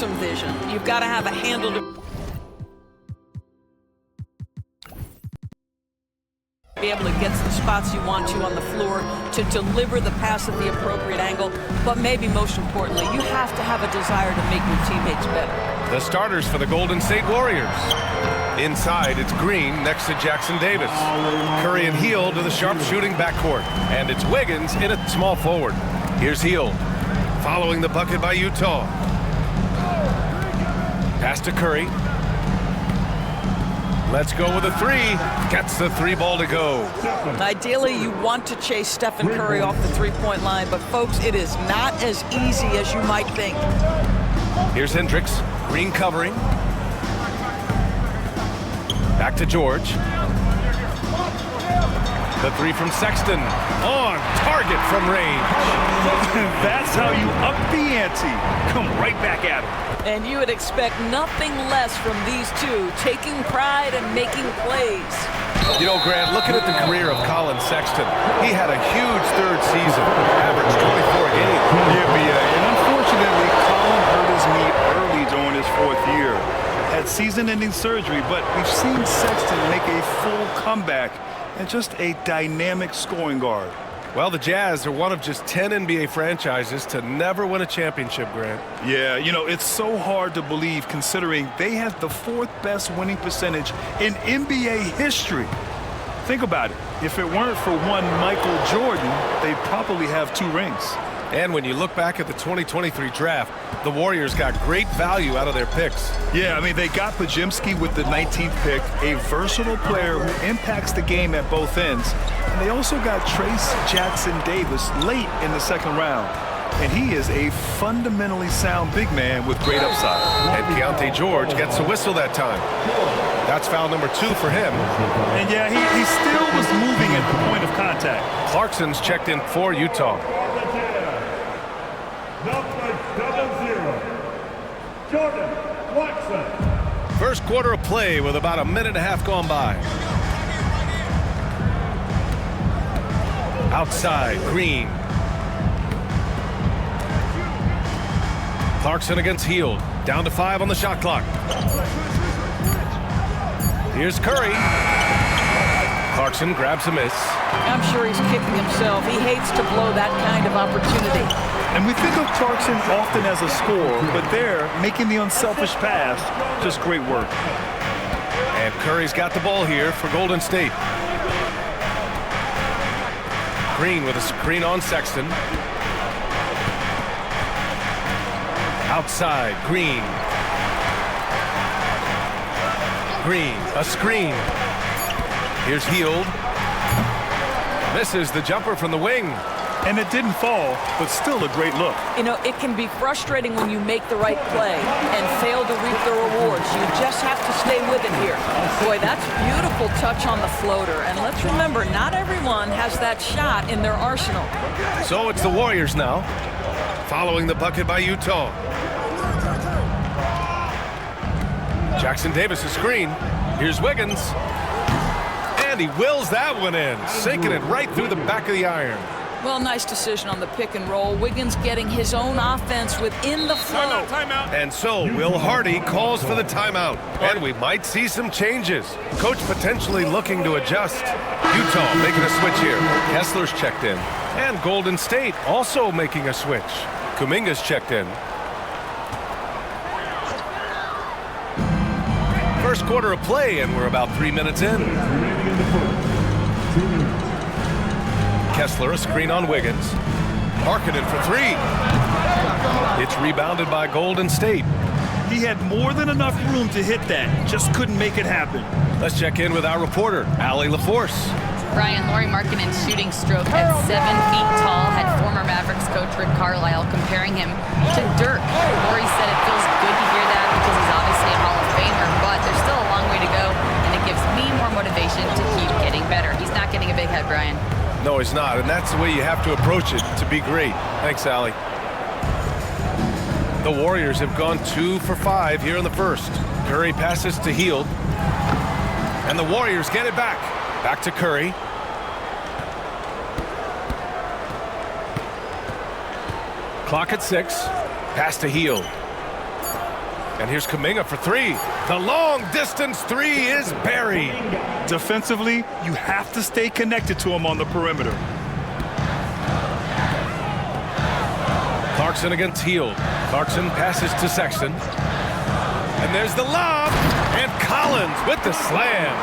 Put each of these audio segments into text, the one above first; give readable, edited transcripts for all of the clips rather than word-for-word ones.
some vision. You've got to have a handle to be able to get to the spots you want to on the floor, to deliver the pass at the appropriate angle, but maybe most importantly, you have to have a desire to make your teammates better. The starters for the Golden State Warriors. Inside, it's Green next to Jackson Davis. Curry and Hield to the sharpshooting backcourt. And it's Wiggins in at small forward. Here's Hield, following the bucket by Utah. Pass to Curry. Let's go with a three. Gets the three ball to go. Ideally, you want to chase Stephen Curry off the three-point line, but folks, it is not as easy as you might think. Here's Hendricks. Green covering. Back to George. The three from Sexton. On target from range. That's how you up the ante. Come right back at him. And you would expect nothing less from these two, taking pride and making plays. You know, Grant, looking at the career of Colin Sexton, he had a huge third season, averaged 24 a game. And unfortunately, Colin hurt his knee early during his fourth year. Had season-ending surgery, but we've seen Sexton make a full comeback and just a dynamic scoring guard. Well, the Jazz are one of just 10 NBA franchises to never win a championship, Grant. Yeah, you know, it's so hard to believe considering they had the fourth best winning percentage in NBA history. Think about it. If it weren't for one Michael Jordan, they'd probably have 2 rings. And when you look back at the 2023 draft, the Warriors got great value out of their picks. Yeah, I mean, they got Podziemski with the 19th pick, a versatile player who impacts the game at both ends. And they also got Trace Jackson Davis late in the second round. And he is a fundamentally sound big man with great upside. And Keontae George gets a whistle that time. That's foul number 2 for him. And yeah, he still was moving at the point of contact. Clarkson's checked in for Utah. Number 00, Jordan Clarkson. First quarter of play with about a minute and a half gone by. Outside, Green. Clarkson against Hield. Down to 5 on the shot clock. Here's Curry. Clarkson grabs a miss. I'm sure he's kicking himself. He hates to blow that kind of opportunity. And we think of Clarkson often as a scorer, but there, making the unselfish pass, just great work. And Curry's got the ball here for Golden State. Green with a screen on Sexton. Outside, Green. Green, a screen. Here's Hield. Misses the jumper from the wing. And it didn't fall, but still a great look. You know, it can be frustrating when you make the right play and fail to reap the rewards. You just have to stay with it here. Boy, that's beautiful touch on the floater. And let's remember, not everyone has that shot in their arsenal. So it's the Warriors now, following the bucket by Utah. Jackson Davis' screen. Here's Wiggins. And he wills that one in, sinking it right through the back of the iron. Well, nice decision on the pick and roll. Wiggins getting his own offense within the flow. And so Will Hardy calls for the timeout. And we might see some changes. Coach potentially looking to adjust. Utah making a switch here. Kessler's checked in. And Golden State also making a switch. Kuminga's checked in. First quarter of play, and we're about 3 minutes in. Kessler, a screen on Wiggins. Marketed for 3. It's rebounded by Golden State. He had more than enough room to hit that, just couldn't make it happen. Let's check in with our reporter, Allie LaForce. Brian, Lauri Markkanen's shooting stroke at 7 feet tall had former Mavericks coach Rick Carlisle comparing him to Dirk. Lauri said it feels good to hear that because he's obviously a Hall of Famer, but there's still a long way to go, and it gives me more motivation to keep getting better. He's not getting a big head, Brian. No, he's not, and that's the way you have to approach it to be great. Thanks, Allie. The Warriors have gone 2 for 5 here in the first. Curry passes to Hield. And the Warriors get it back. Back to Curry. Clock at 6. Pass to Hield. And here's Kuminga for three. The long-distance three is buried. Defensively, you have to stay connected to him on the perimeter. Clarkson against Hield. Clarkson passes to Sexton. And there's the lob. And Collins with the slam.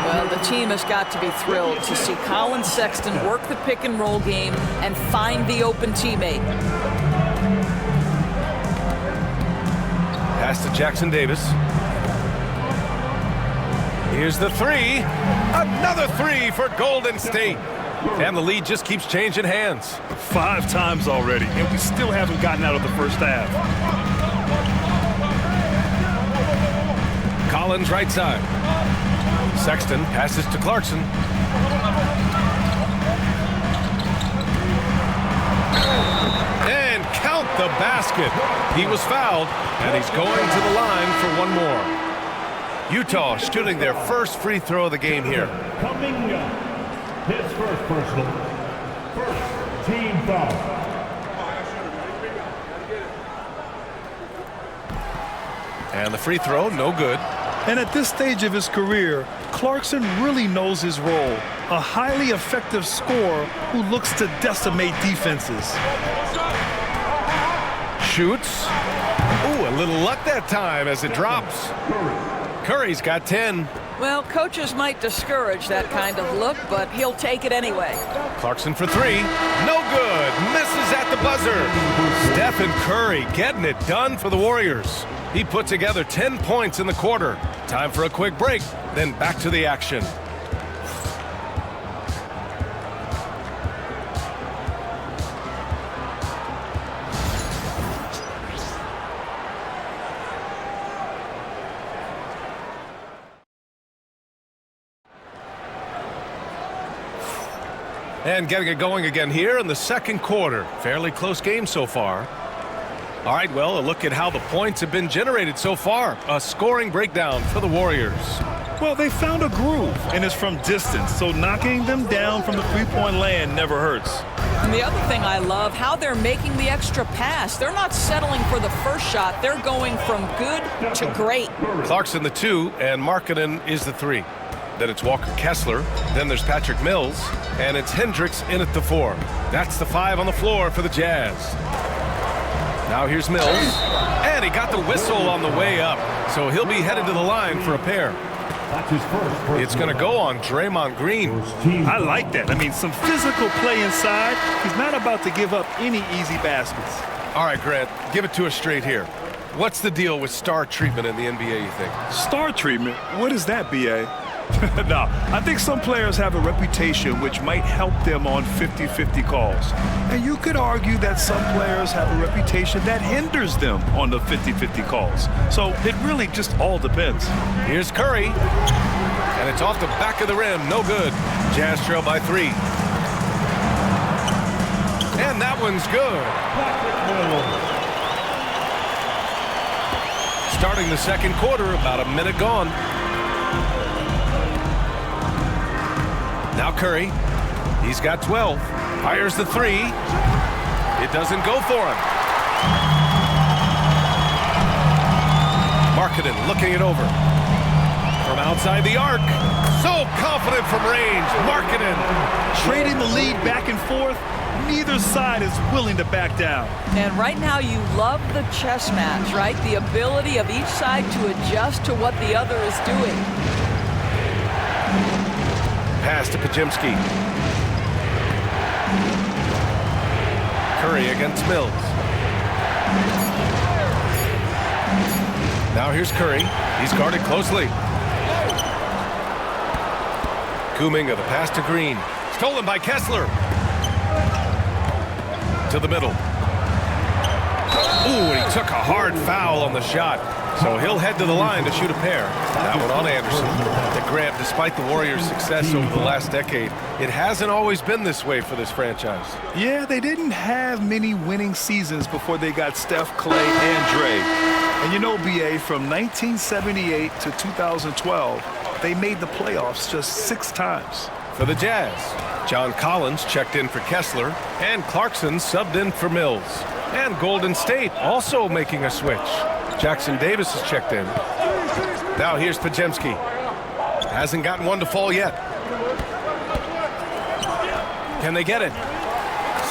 Well, the team has got to be thrilled to see Collins Sexton work the pick-and-roll game and find the open teammate. Pass to Jackson Davis. Here's the three. Another three for Golden State. And the lead just keeps changing hands. 5 times already, and we still haven't gotten out of the first half. Collins right side. Sexton passes to Clarkson. And count the basket. He was fouled, and he's going to the line for one more. Utah shooting their first free throw of the game here. Kuminga, his first personal. First team foul. And the free throw, no good. And at this stage of his career, Clarkson really knows his role. A highly effective scorer who looks to decimate defenses. Shoots. Ooh, a little luck that time as it drops. Curry's got 10. Well, coaches might discourage that kind of look, but he'll take it anyway. Clarkson for three. No good. Misses at the buzzer. Stephen Curry getting it done for the Warriors. He put together 10 points in the quarter. Time for a quick break, then back to the action. And getting it going again here in the second quarter. Fairly close game so far. All right, well, a look at how the points have been generated so far. A scoring breakdown for the Warriors. Well, they found a groove, and it's from distance, so knocking them down from the three-point land never hurts. And the other thing I love, how they're making the extra pass. They're not settling for the first shot. They're going from good to great. Clarkson the 2, and Markkanen is the 3. Then it's Walker Kessler. Then there's Patrick Mills. And it's Hendricks in at the 4. That's the 5 on the floor for the Jazz. Now here's Mills. And he got the whistle on the way up. So he'll be headed to the line for a pair. It's going to go on Draymond Green. I like that. I mean, some physical play inside. He's not about to give up any easy baskets. All right, Grant, give it to us straight here. What's the deal with star treatment in the NBA, you think? Star treatment? What is that, B.A.? No, I think some players have a reputation which might help them on 50-50 calls. And you could argue that some players have a reputation that hinders them on the 50-50 calls. So it really just all depends. Here's Curry. And it's off the back of the rim. No good. Jazz trail by 3. And that one's good. Starting the second quarter, about a minute gone. Now Curry, he's got 12, fires the 3. It doesn't go for him. Markkanen looking it over. From outside the arc, so confident from range, Markkanen. Trading the lead back and forth, neither side is willing to back down. And right now you love the chess match, right? The ability of each side to adjust to what the other is doing. Pass to Pajimski. Curry against Mills. Now here's Curry. He's guarded closely. Kuminga, the pass to Green. Stolen by Kessler. To the middle. Ooh, and he took a hard foul on the shot. So he'll head to the line to shoot a pair. That one on Anderson. To Grant, despite the Warriors' success over the last decade, it hasn't always been this way for this franchise. Yeah, they didn't have many winning seasons before they got Steph, Clay, and Dre. And you know, B.A., from 1978 to 2012, they made the playoffs just 6 times. For the Jazz, John Collins checked in for Kessler, and Clarkson subbed in for Mills. And Golden State also making a switch. Jackson Davis is checked in. Now here's Pajemski. Hasn't gotten one to fall yet. Can they get it?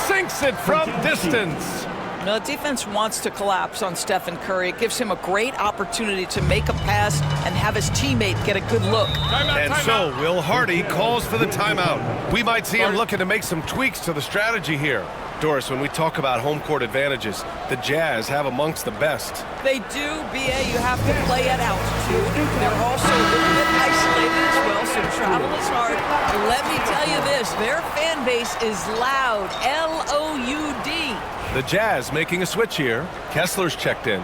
Sinks it from distance. The defense wants to collapse on Stephen Curry. It gives him a great opportunity to make a pass and have his teammate get a good look. And so Will Hardy calls for the timeout. We might see him looking to make some tweaks to the strategy here. Doris, when we talk about home court advantages, the Jazz have amongst the best. They do, BA. You have to play at altitude. They're also a little bit isolated as well, so travel is hard. And let me tell you this, their fan base is loud, L-O-U-D. The Jazz making a switch here. Kessler's checked in.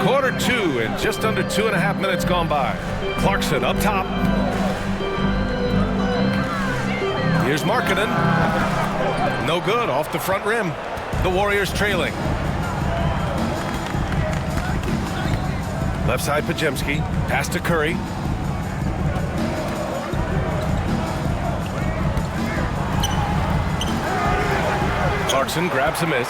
Quarter two and just under 2.5 minutes gone by. Clarkson up top. Here's Markkanen. No good, off the front rim. The Warriors trailing. Left side Pajemski. Pass to Curry. Clarkson grabs a miss.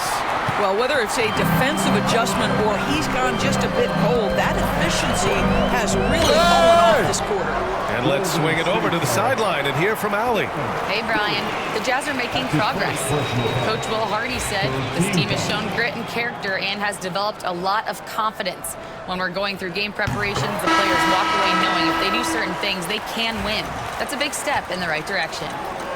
Well, whether it's a defensive adjustment or he's gone just a bit cold, that efficiency has really fallen off this quarter. And let's swing it over to the sideline and hear from Allie. Hey, Brian. The Jazz are making progress. Coach Will Hardy said this team has shown grit and character and has developed a lot of confidence. When we're going through game preparations, the players walk away knowing if they do certain things, they can win. That's a big step in the right direction.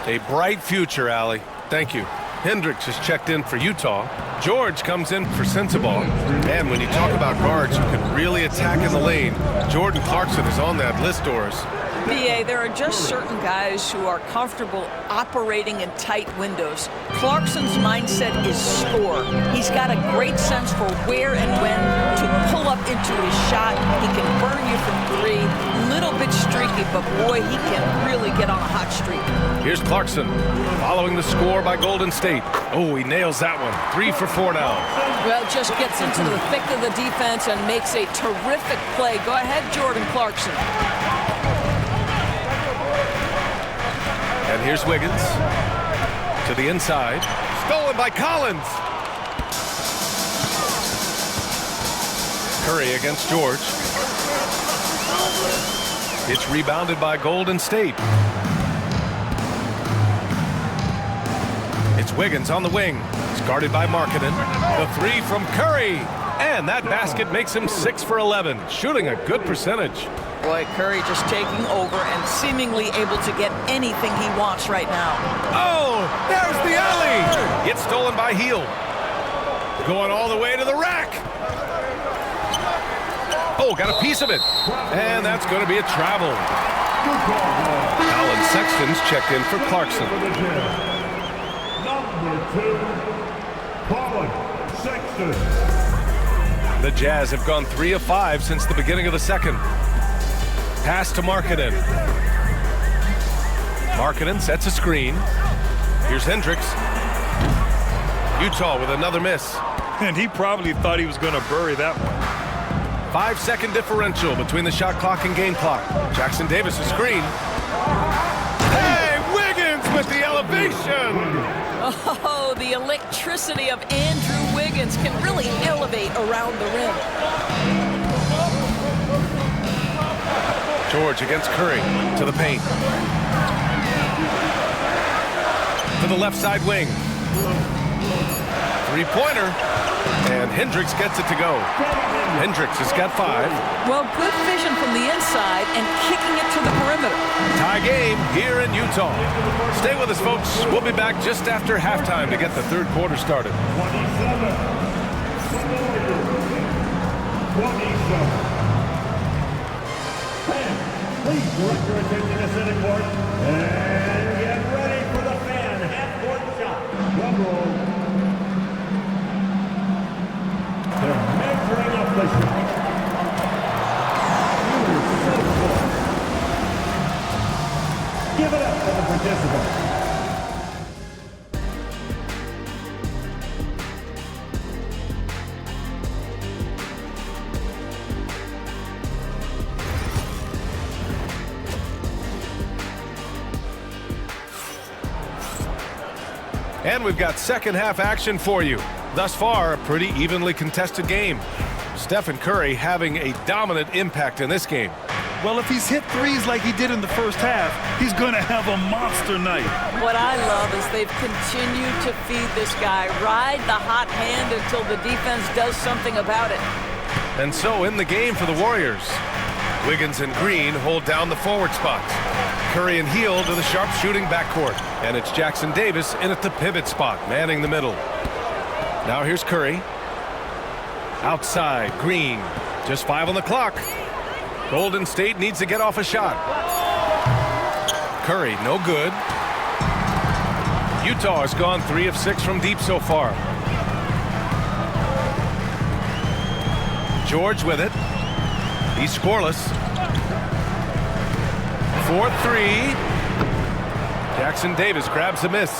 A bright future, Allie. Thank you. Hendricks is checked in for Utah. George comes in for Sensabaugh. And when you talk about guards who can really attack in the lane, Jordan Clarkson is on that list, Doris. BA, there are just certain guys who are comfortable operating in tight windows. Clarkson's mindset is score. He's got a great sense for where and when to pull up into his shot. He can burn you from three. Little bit streaky, but boy, he can really get on a hot streak. Here's Clarkson following the score by Golden State. Oh, he nails that one. 3 for 4 now. Well, just gets into the thick of the defense and makes a terrific play. Go ahead, Jordan Clarkson. And here's Wiggins to the inside. Stolen by Collins. Curry against George. It's rebounded by Golden State. It's Wiggins on the wing. It's guarded by Markkanen. The three from Curry. And that basket makes him 6 for 11, shooting a good percentage. Boy, Curry just taking over and seemingly able to get anything he wants right now. Oh, there's the alley. It's stolen by Heel. Going all the way to the rack. Oh, got a piece of it. And that's going to be a travel. Alan Sexton's checked in for Clarkson. Number 2, Colin Sexton. The Jazz have gone 3 of 5 since the beginning of the second. Pass to Markkanen. Markkanen sets a screen. Here's Hendricks. Utah with another miss. And he probably thought he was going to bury that one. 5-second differential between the shot clock and game clock. Jackson Davis' screen. Hey, Wiggins with the elevation! Oh, the electricity of Andrew Wiggins can really elevate around the rim. George against Curry to the paint. To the left side wing. Three-pointer. And Hendricks gets it to go. Hendricks has got 5. Well, good vision from the inside and kicking it to the perimeter. Tie game here in Utah. Stay with us, folks. We'll be back just after halftime to get the third quarter started. 27. Please direct your attention to center court and get ready for the fan half-court shot. Drum roll. They're measuring up the shot. Give it up for the participants. And we've got second half action for you. Thus far, a pretty evenly contested game. Stephen Curry having a dominant impact in this game. Well, if he's hit threes like he did in the first half, he's going to have a monster night. What I love is they've continued to feed this guy, ride the hot hand until the defense does something about it. And so in the game for the Warriors, Wiggins and Green hold down the forward spots. Curry and Hield to the sharp-shooting backcourt. And it's Jackson Davis in at the pivot spot, manning the middle. Now here's Curry. Outside, Green. Just 5 on the clock. Golden State needs to get off a shot. Curry, no good. Utah has gone 3 of 6 from deep so far. George with it. He's scoreless. 4-3. Jackson Davis grabs the miss.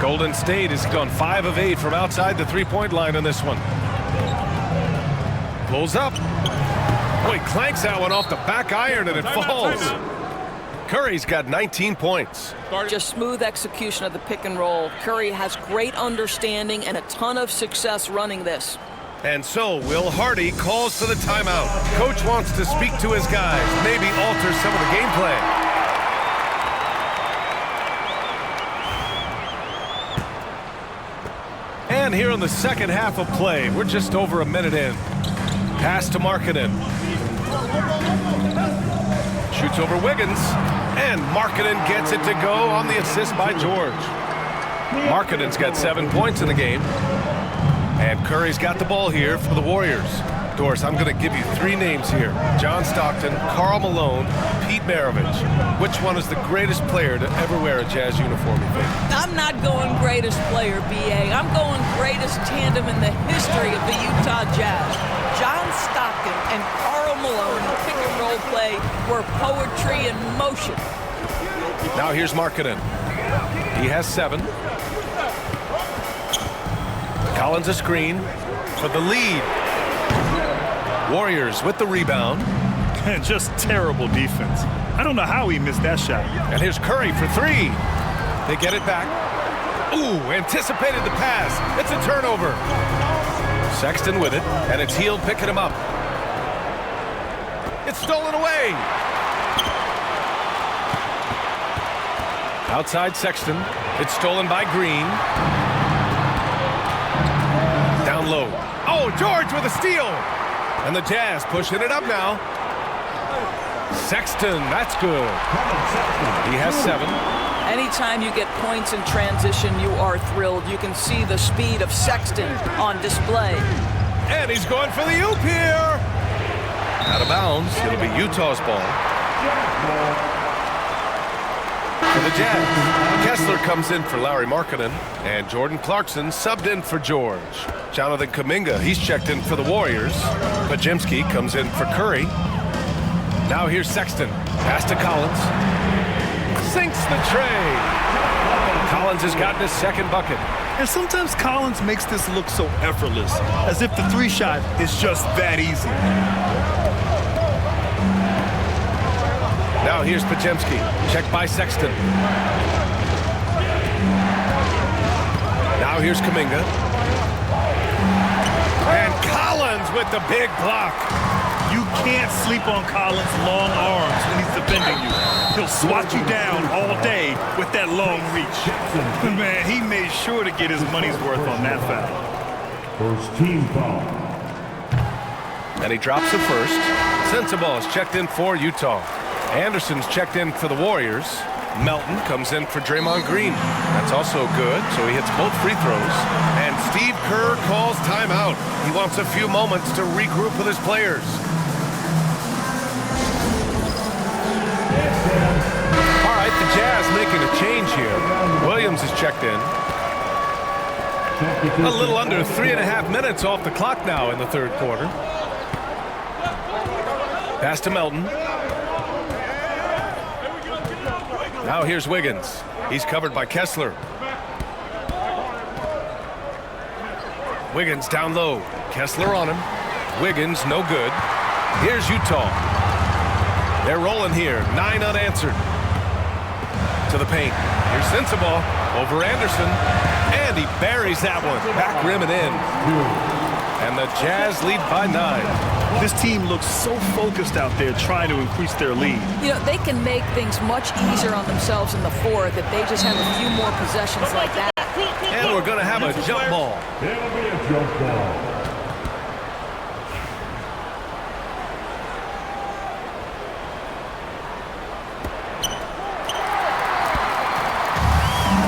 Golden State has gone 5 of 8 from outside the three-point line on this one. Pulls up. Boy, clanks that one off the back iron and it falls. Curry's got 19 points. Just smooth execution of the pick and roll. Curry has great understanding and a ton of success running this. And so Will Hardy calls for the timeout. Coach wants to speak to his guys, maybe alter some of the game plan. And here in the second half of play, we're just over a minute in. Pass to Markkanen. Shoots over Wiggins, and Markkanen gets it to go on the assist by George. Markkanen's got 7 points in the game. And Curry's got the ball here for the Warriors. Doris, I'm going to give you 3 names here. John Stockton, Karl Malone, Pete Maravich. Which one is the greatest player to ever wear a Jazz uniform, you think? I'm not going greatest player, B.A. I'm going greatest tandem in the history of the Utah Jazz. John Stockton and Karl Malone in pick and roll play were poetry in motion. Now here's Markkanen. He has 7. Collins a screen for the lead. Warriors with the rebound. And just terrible defense. I don't know how he missed that shot. And here's Curry for 3. They get it back. Ooh, anticipated the pass. It's a turnover. Sexton with it, and it's Hield picking him up. It's stolen away. Outside Sexton. It's stolen by Green. Down low. Oh, George with a steal. And the Jazz pushing it up now. Sexton, that's good. He has 7. Anytime you get points in transition, you are thrilled. You can see the speed of Sexton on display. And he's going for the oop here. Out of bounds. It'll be Utah's ball. For the Jazz, Kessler comes in for Larry Markkanen, and Jordan Clarkson subbed in for George. Jonathan Kuminga, he's checked in for the Warriors. Podziemski comes in for Curry. Now here's Sexton. Pass to Collins. Sinks the tray. Collins has gotten his second bucket. And sometimes Collins makes this look so effortless, as if the 3-shot is just that easy. Now here's Podziemski. Checked by Sexton. Now here's Kuminga. And Collins with the big block. You can't sleep on Collins' long arms when he's defending you. He'll swat you down all day with that long reach. Man, he made sure to get his money's worth on that foul. First team foul. And he drops the first. Sensabaugh is checked in for Utah. Anderson's checked in for the Warriors. Melton comes in for Draymond Green. That's also good, so he hits both free throws. And Steve Kerr calls timeout. He wants a few moments to regroup with his players. All right, the Jazz making a change here. Williams is checked in. A little under 3.5 minutes off the clock now in the third quarter. Pass to Melton. Now here's Wiggins. He's covered by Kessler. Wiggins down low. Kessler on him. Wiggins no good. Here's Utah. They're rolling here. 9 unanswered. to the paint. Here's Sensible over Anderson. And he buries that one. Back rim and in. And the Jazz lead by 9. This team looks so focused out there trying to increase their lead. You know, they can make things much easier on themselves in the fourth if they just have a few more possessions like that. And we're going to have a jump ball. It'll be a jump ball.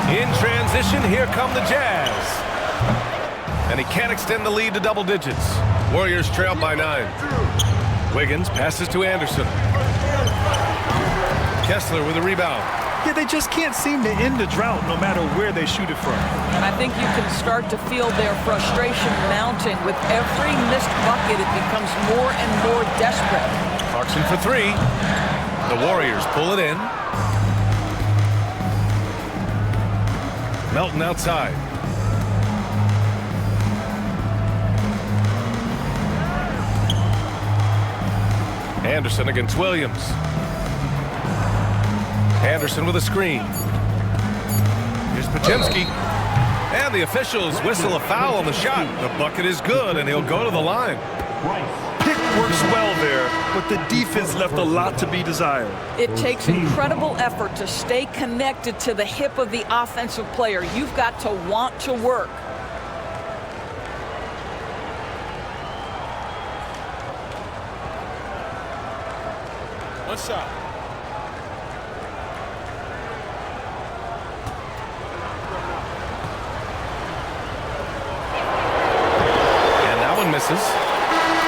In transition, here come the Jazz. And he can't extend the lead to double digits. Warriors trail by 9. Wiggins passes to Anderson. Kessler with a rebound. Yeah, they just can't seem to end the drought no matter where they shoot it from. And I think you can start to feel their frustration mounting. With every missed bucket, it becomes more and more desperate. Clarkson for 3. The Warriors pull it in. Melton outside. Anderson against Williams. Anderson with a screen. Here's Podziemski. And the officials whistle a foul on the shot. The bucket is good, and he'll go to the line. Pick works well there, but the defense left a lot to be desired. It takes incredible effort to stay connected to the hip of the offensive player. You've got to want to work. What's up? And that one misses.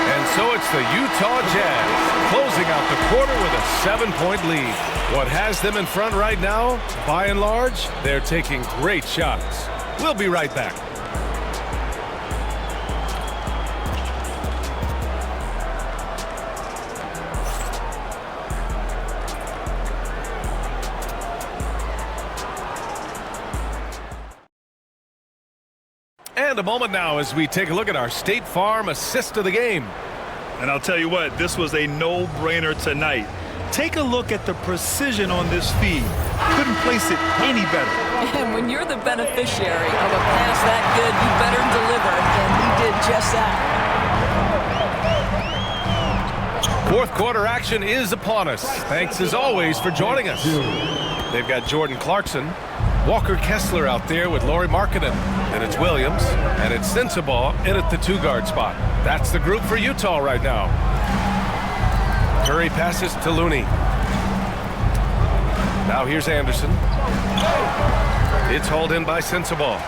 And so it's the Utah Jazz closing out the quarter with a 7-point lead. What has them in front right now, by and large, they're taking great shots. We'll be right back. And a moment now as we take a look at our State Farm assist of the game. And I'll tell you what, this was a no-brainer tonight. Take a look at the precision on this feed. Couldn't place it any better. And when you're the beneficiary of a pass that good, you better deliver, and he did just that. Fourth quarter action is upon us. Thanks as always for joining us. They've got Jordan Clarkson, Walker Kessler out there with Lauri Markkanen. And it's Williams, and it's Sensible in at the 2-guard spot. That's the group for Utah right now. Curry passes to Looney. Now here's Anderson. It's hauled in by Sensible.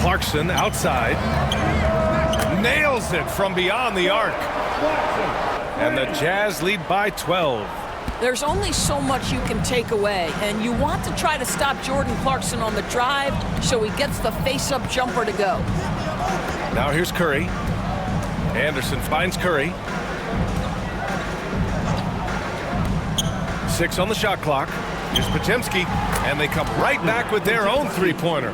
Clarkson outside. Nails it from beyond the arc. And the Jazz lead by 12. There's only so much you can take away, and you want to try to stop Jordan Clarkson on the drive so he gets the face-up jumper to go. Now here's Curry. Anderson finds Curry. 6 on the shot clock. Here's Podziemski, and they come right back with their own three-pointer.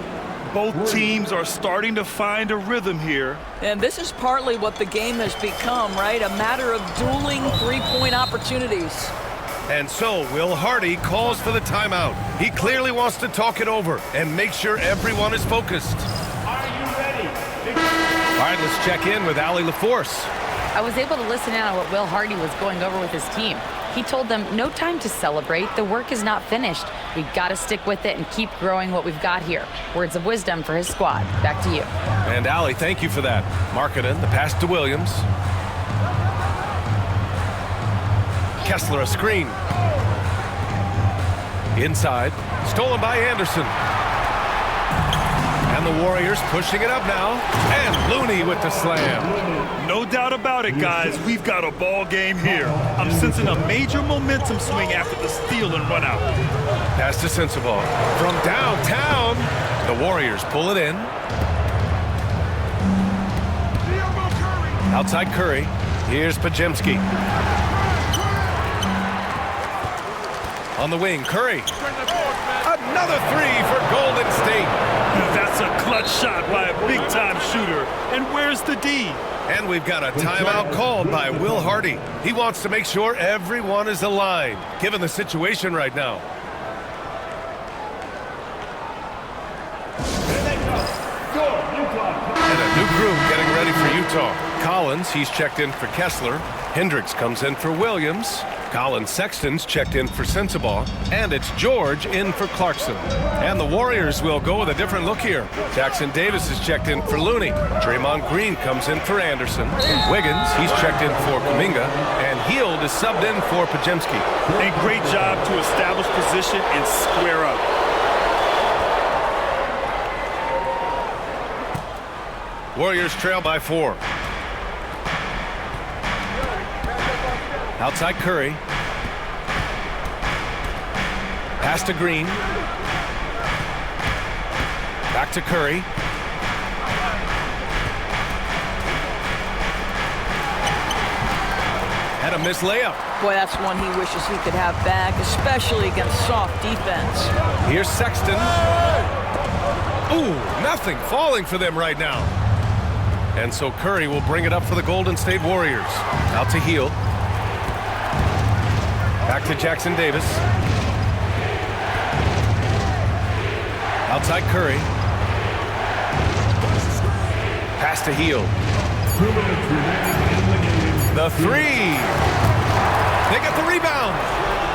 Both teams are starting to find a rhythm here. And this is partly what the game has become, right? A matter of dueling three-point opportunities. And so Will Hardy calls for the timeout. He clearly wants to talk it over and make sure everyone is focused. Are you ready? All right, let's check in with Allie LaForce. I was able to listen in on what Will Hardy was going over with his team. He told them, no time to celebrate. The work is not finished. We've got to stick with it and keep growing what we've got here. Words of wisdom for his squad. Back to you. And Allie, thank you for that. Markkanen, the pass to Williams. Kessler, a screen. Inside. Stolen by Anderson. And the Warriors pushing it up now. And Looney with the slam. No doubt about it, guys. We've got a ball game here. I'm sensing a major momentum swing after the steal and run out. Pass to Sensible. From downtown, the Warriors pull it in. Outside Curry. Here's Podziemski. On the wing, Curry. Another three for Golden State. That's a clutch shot by a big-time shooter. And where's the D? And we've got a timeout called by Will Hardy. He wants to make sure everyone is aligned, given the situation right now. And a new group getting ready for Utah. Collins, he's checked in for Kessler. Hendricks comes in for Williams. Colin Sexton's checked in for Sensabaugh. And it's George in for Clarkson. And the Warriors will go with a different look here. Jackson Davis is checked in for Looney. Draymond Green comes in for Anderson. Wiggins, he's checked in for Kuminga. And Hield is subbed in for Podziemski. A great job to establish position and square up. Warriors trail by 4. Outside Curry. Pass to Green. Back to Curry. And a missed layup. Boy, that's one he wishes he could have back, especially against soft defense. Here's Sexton. Ooh, nothing falling for them right now. And so Curry will bring it up for the Golden State Warriors. Out to Hield. Back to Jackson Davis. Outside Curry. Pass to Hield. The three. They get the rebound.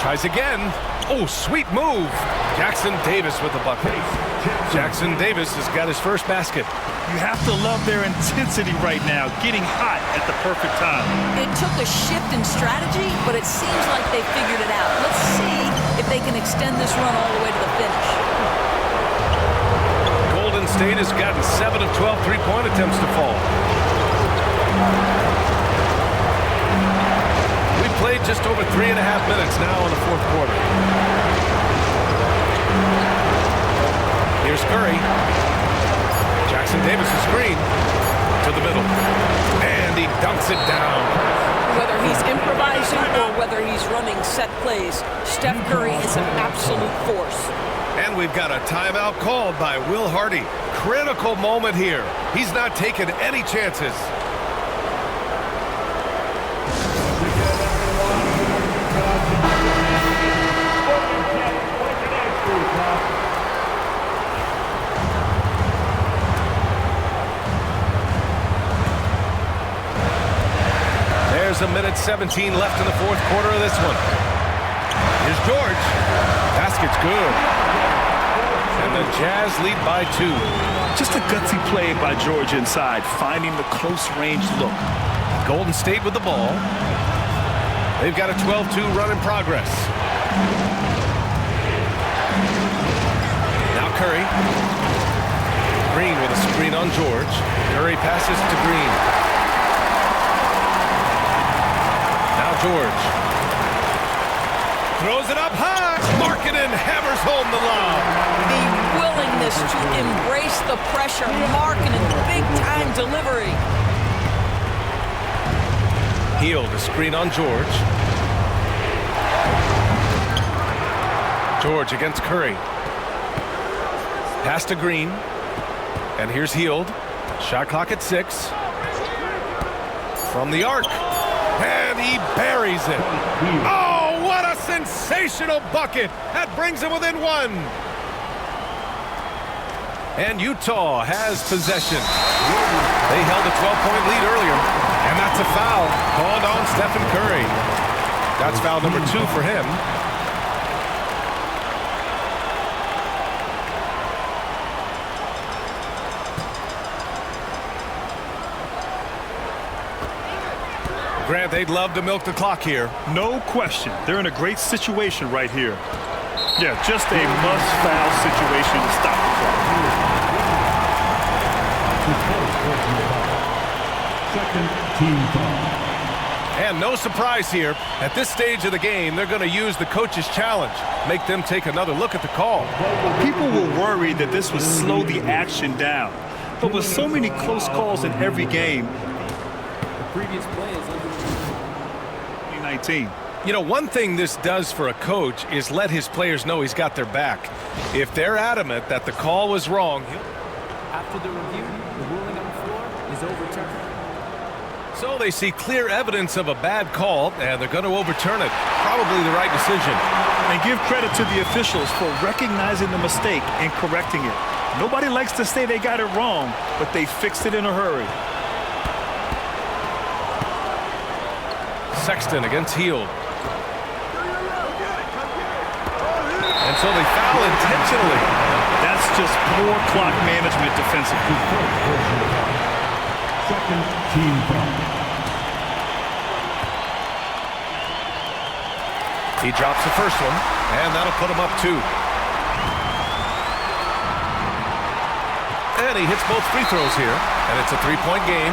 Tries again. Oh, sweet move. Jackson Davis with the bucket. Jackson Davis has got his first basket. You have to love their intensity right now, getting hot at the perfect time. It took a shift in strategy, but it seems like they figured it out. Let's see if they can extend this run all the way to the finish. Golden State has gotten 7 of 12 three-point attempts to fall. We've played just over 3.5 minutes now in the fourth quarter. Here's Curry. Jackson Davis' screen to the middle. And he dunks it down. Whether he's improvising or whether he's running set plays, Steph Curry is an absolute force. And we've got a timeout called by Will Hardy. Critical moment here. He's not taking any chances. There's a minute 17 left in the fourth quarter of this one. Here's George. Basket's good. And the Jazz lead by 2. Just a gutsy play by George inside, finding the close-range look. Golden State with the ball. They've got a 12-2 run in progress. Now Curry. Green with a screen on George. Curry passes to Green. Now George. Throws it up high. Markkanen hammers home the lob. The willingness to embrace the pressure, Markkanen, big-time delivery. Hield, a screen on George. George against Curry. Pass to Green. And here's Hield. Shot clock at 6. From the arc. And he buries it. Oh, what a sensational bucket. That brings him within 1. And Utah has possession. They held a 12-point lead earlier. And that's a foul called on Stephen Curry. That's foul number 2 for him. Grant, they'd love to milk the clock here. No question. They're in a great situation right here. Yeah, just a must-foul situation to stop the clock. Second team foul. And no surprise here. At this stage of the game, they're going to use the coach's challenge. Make them take another look at the call. People were worried that this would slow the action down. But with so many close calls in every game, Previous play is under 2019. You know, one thing this does for a coach is let his players know he's got their back. If they're adamant that the call was wrong, After the review, the ruling on the floor is overturned. so they see clear evidence of a bad call, and they're going to overturn it. Probably the right decision. And give credit to the officials for recognizing the mistake and correcting it. Nobody likes to say they got it wrong, but they fixed it in a hurry. Sexton against Hield. And so they foul intentionally. That's just poor clock management defensively. Second team foul. He drops the first one, and that'll put him up 2. And he hits both free throws here, and it's a 3-point game.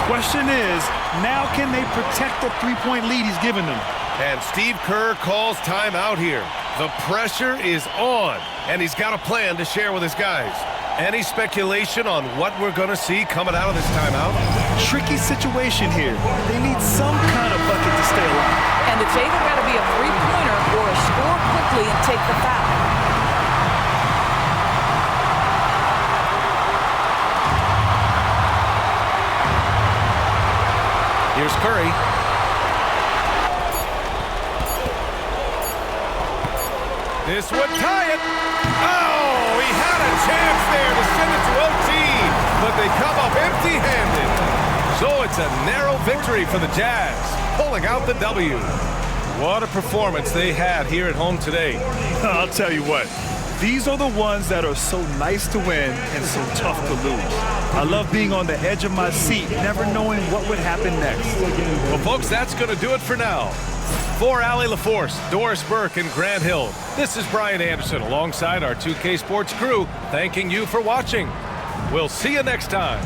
Question is, now can they protect the 3-point lead he's given them? And Steve Kerr calls timeout here. The pressure is on, and he's got a plan to share with his guys. Any speculation on what we're going to see coming out of this timeout? Tricky situation here. They need some kind of bucket to stay alive. And it's either got to be a three-pointer or a score quickly and take the foul. Here's Curry. This would tie it. Oh, he had a chance there to send it to OT, but they come up empty-handed. So it's a narrow victory for the Jazz, pulling out the W. What a performance they had here at home today. I'll tell you what, these are the ones that are so nice to win and so tough to lose. I love being on the edge of my seat, never knowing what would happen next. Well, folks, that's going to do it for now. For Allie LaForce, Doris Burke, and Grant Hill, this is Brian Anderson alongside our 2K Sports crew, thanking you for watching. We'll see you next time.